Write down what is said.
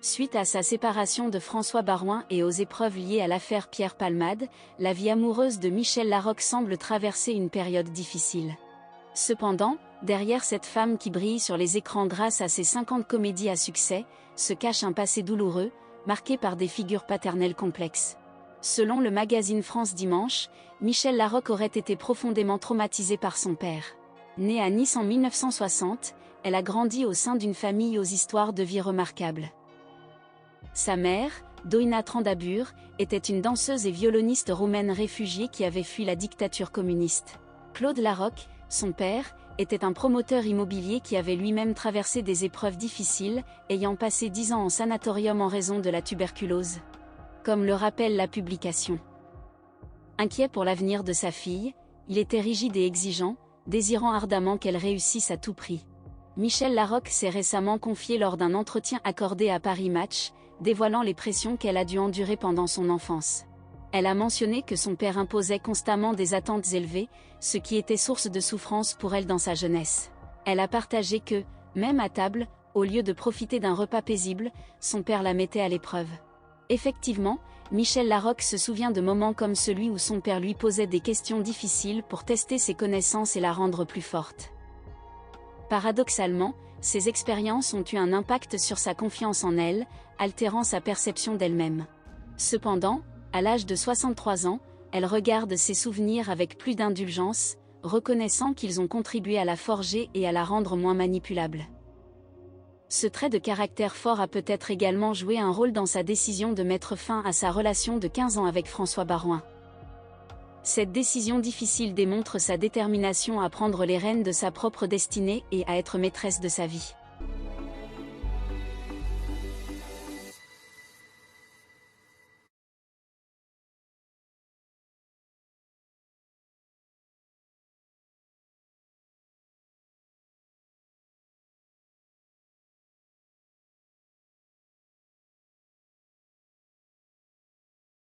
Suite à sa séparation de François Baroin et aux épreuves liées à l'affaire Pierre Palmade, la vie amoureuse de Michel Larocque semble traverser une période difficile. Cependant, derrière cette femme qui brille sur les écrans grâce à ses 50 comédies à succès, se cache un passé douloureux, marqué par des figures paternelles complexes. Selon le magazine France Dimanche, Michel Larocque aurait été profondément traumatisée par son père. Née à Nice en 1960, elle a grandi au sein d'une famille aux histoires de vie remarquables. Sa mère, Doina Trandabur, était une danseuse et violoniste roumaine réfugiée qui avait fui la dictature communiste. Claude Larocque, son père, était un promoteur immobilier qui avait lui-même traversé des épreuves difficiles, ayant passé 10 ans en sanatorium en raison de la tuberculose. Comme le rappelle la publication. Inquiet pour l'avenir de sa fille, il était rigide et exigeant, désirant ardemment qu'elle réussisse à tout prix. Michel Larocque s'est récemment confié lors d'un entretien accordé à Paris Match, dévoilant les pressions qu'elle a dû endurer pendant son enfance. Elle a mentionné que son père imposait constamment des attentes élevées, ce qui était source de souffrance pour elle dans sa jeunesse. Elle a partagé que, même à table, au lieu de profiter d'un repas paisible, son père la mettait à l'épreuve. Effectivement, Michel Larocque se souvient de moments comme celui où son père lui posait des questions difficiles pour tester ses connaissances et la rendre plus forte. Paradoxalement, ces expériences ont eu un impact sur sa confiance en elle, altérant sa perception d'elle-même. Cependant, à l'âge de 63 ans, elle regarde ses souvenirs avec plus d'indulgence, reconnaissant qu'ils ont contribué à la forger et à la rendre moins manipulable. Ce trait de caractère fort a peut-être également joué un rôle dans sa décision de mettre fin à sa relation de 15 ans avec François Baroin. Cette décision difficile démontre sa détermination à prendre les rênes de sa propre destinée et à être maîtresse de sa vie.